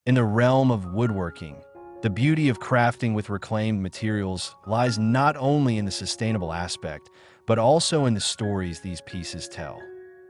In the realm of woodworking, the beauty of crafting with reclaimed materials lies not only in the sustainable aspect, but also in the stories these pieces tell.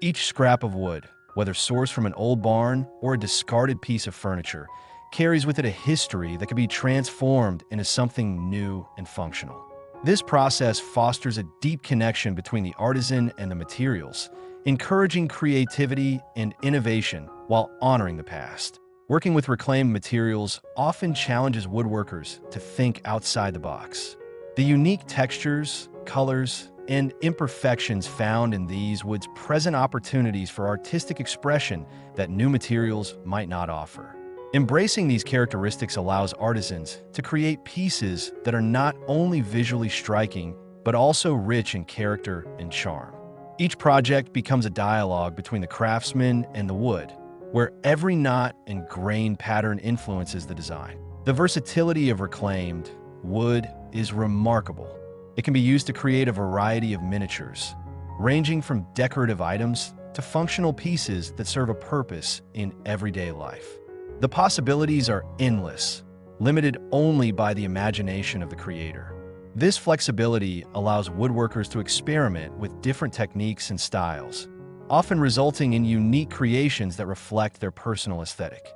Each scrap of wood, whether sourced from an old barn or a discarded piece of furniture, carries with it a history that can be transformed into something new and functional. This process fosters a deep connection between the artisan and the materials, encouraging creativity and innovation while honoring the past. Working with reclaimed materials often challenges woodworkers to think outside the box. The unique textures, colors, and imperfections found in these woods present opportunities for artistic expression that new materials might not offer. Embracing these characteristics allows artisans to create pieces that are not only visually striking, but also rich in character and charm. Each project becomes a dialogue between the craftsman and the wood, where every knot and grain pattern influences the design. The versatility of reclaimed wood is remarkable. It can be used to create a variety of miniatures, ranging from decorative items to functional pieces that serve a purpose in everyday life. The possibilities are endless, limited only by the imagination of the creator. This flexibility allows woodworkers to experiment with different techniques and styles, often resulting in unique creations that reflect their personal aesthetic.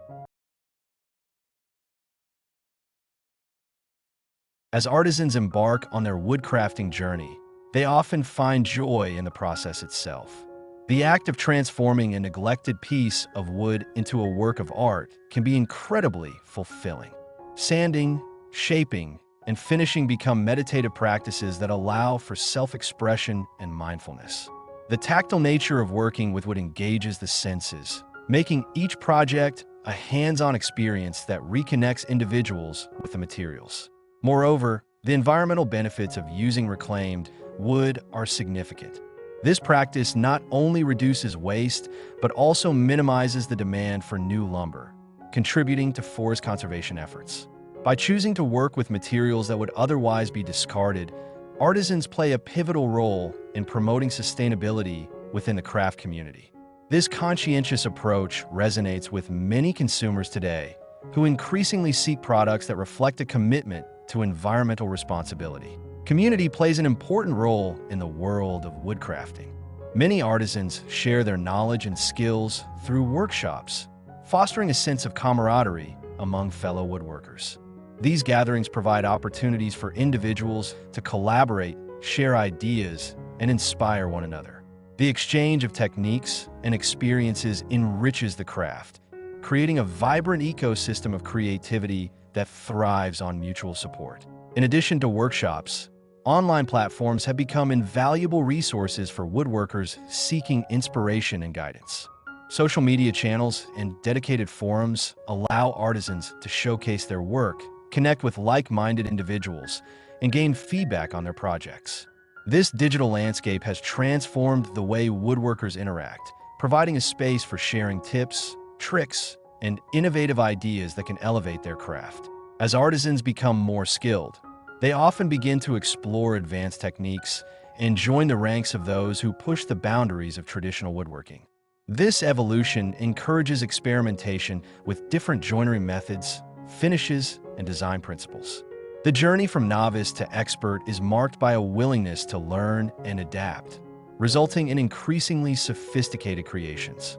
As artisans embark on their woodcrafting journey, they often find joy in the process itself. The act of transforming a neglected piece of wood into a work of art can be incredibly fulfilling. Sanding, shaping, and finishing become meditative practices that allow for self-expression and mindfulness. The tactile nature of working with wood engages the senses, making each project a hands-on experience that reconnects individuals with the materials. Moreover, the environmental benefits of using reclaimed wood are significant. This practice not only reduces waste, but also minimizes the demand for new lumber, contributing to forest conservation efforts. By choosing to work with materials that would otherwise be discarded, artisans play a pivotal role in promoting sustainability within the craft community. This conscientious approach resonates with many consumers today, who increasingly seek products that reflect a commitment to environmental responsibility. Community plays an important role in the world of woodcrafting. Many artisans share their knowledge and skills through workshops, fostering a sense of camaraderie among fellow woodworkers. These gatherings provide opportunities for individuals to collaborate, share ideas, and inspire one another. The exchange of techniques and experiences enriches the craft, creating a vibrant ecosystem of creativity that thrives on mutual support. In addition to workshops, online platforms have become invaluable resources for woodworkers seeking inspiration and guidance. Social media channels and dedicated forums allow artisans to showcase their work, connect with like-minded individuals, and gain feedback on their projects. This digital landscape has transformed the way woodworkers interact, providing a space for sharing tips, tricks, and innovative ideas that can elevate their craft. As artisans become more skilled, they often begin to explore advanced techniques and join the ranks of those who push the boundaries of traditional woodworking. This evolution encourages experimentation with different joinery methods, finishes, and design principles. The journey from novice to expert is marked by a willingness to learn and adapt, resulting in increasingly sophisticated creations.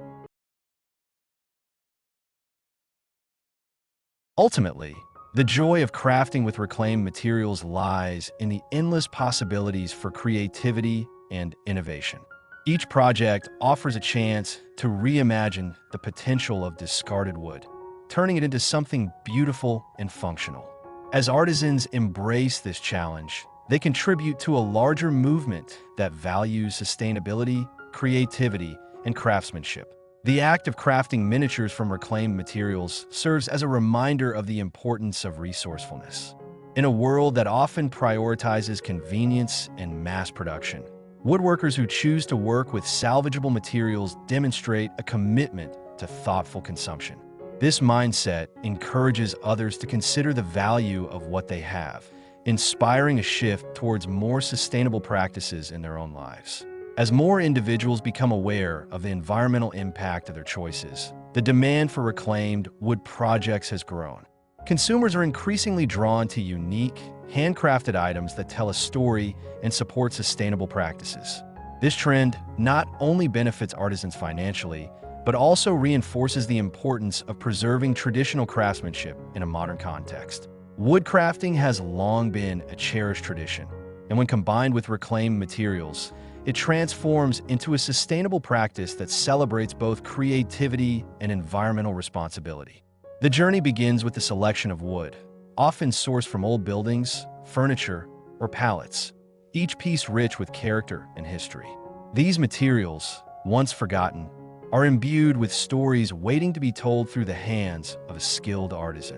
Ultimately, the joy of crafting with reclaimed materials lies in the endless possibilities for creativity and innovation. Each project offers a chance to reimagine the potential of discarded wood, turning it into something beautiful and functional. As artisans embrace this challenge, they contribute to a larger movement that values sustainability, creativity, and craftsmanship. The act of crafting miniatures from reclaimed materials serves as a reminder of the importance of resourcefulness. In a world that often prioritizes convenience and mass production, woodworkers who choose to work with salvageable materials demonstrate a commitment to thoughtful consumption. This mindset encourages others to consider the value of what they have, inspiring a shift towards more sustainable practices in their own lives. As more individuals become aware of the environmental impact of their choices, the demand for reclaimed wood projects has grown. Consumers are increasingly drawn to unique, handcrafted items that tell a story and support sustainable practices. This trend not only benefits artisans financially, but also reinforces the importance of preserving traditional craftsmanship in a modern context. Woodcrafting has long been a cherished tradition, and when combined with reclaimed materials, it transforms into a sustainable practice that celebrates both creativity and environmental responsibility. The journey begins with the selection of wood, often sourced from old buildings, furniture, or pallets, each piece rich with character and history. These materials, once forgotten, are imbued with stories waiting to be told through the hands of a skilled artisan.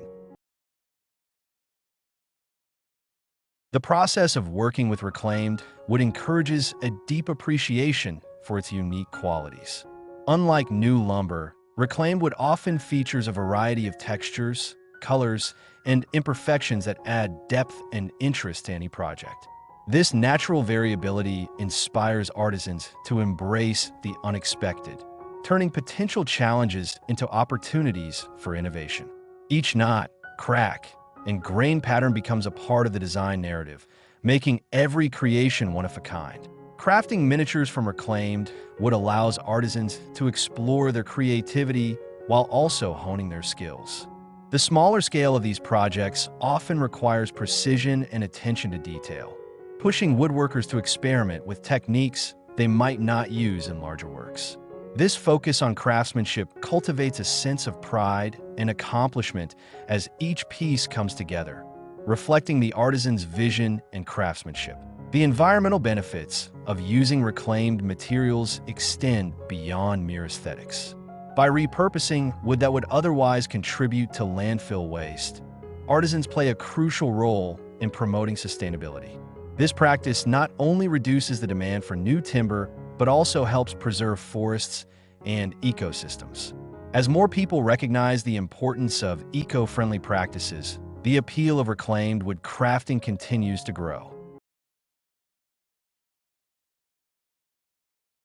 The process of working with reclaimed wood encourages a deep appreciation for its unique qualities. Unlike new lumber, reclaimed wood often features a variety of textures, colors, and imperfections that add depth and interest to any project. This natural variability inspires artisans to embrace the unexpected, turning potential challenges into opportunities for innovation. Each knot, crack, and grain pattern becomes a part of the design narrative, making every creation one of a kind. Crafting miniatures from reclaimed wood allows artisans to explore their creativity while also honing their skills. The smaller scale of these projects often requires precision and attention to detail, pushing woodworkers to experiment with techniques they might not use in larger works. This focus on craftsmanship cultivates a sense of pride and accomplishment as each piece comes together, reflecting the artisan's vision and craftsmanship. The environmental benefits of using reclaimed materials extend beyond mere aesthetics. By repurposing wood that would otherwise contribute to landfill waste, artisans play a crucial role in promoting sustainability. This practice not only reduces the demand for new timber, but also helps preserve forests and ecosystems. As more people recognize the importance of eco-friendly practices, the appeal of reclaimed wood crafting continues to grow.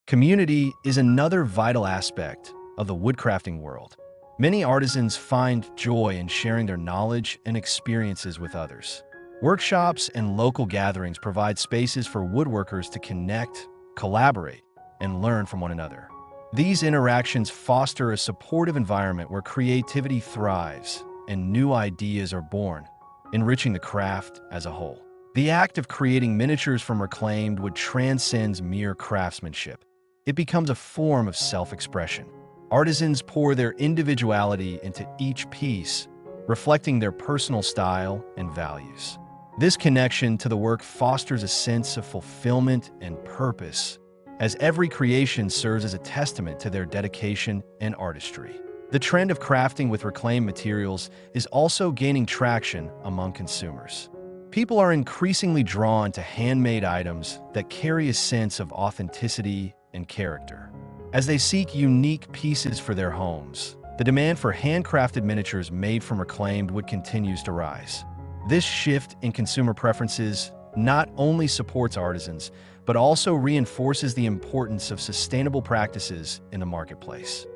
Community is another vital aspect of the woodcrafting world. Many artisans find joy in sharing their knowledge and experiences with others. Workshops and local gatherings provide spaces for woodworkers to connect, collaborate, and learn from one another. These interactions foster a supportive environment where creativity thrives and new ideas are born, enriching the craft as a whole. The act of creating miniatures from reclaimed wood transcends mere craftsmanship. It becomes a form of self-expression. Artisans pour their individuality into each piece, reflecting their personal style and values. This connection to the work fosters a sense of fulfillment and purpose, as every creation serves as a testament to their dedication and artistry. The trend of crafting with reclaimed materials is also gaining traction among consumers. People are increasingly drawn to handmade items that carry a sense of authenticity and character. As they seek unique pieces for their homes, the demand for handcrafted miniatures made from reclaimed wood continues to rise. This shift in consumer preferences not only supports artisans, but also reinforces the importance of sustainable practices in the marketplace.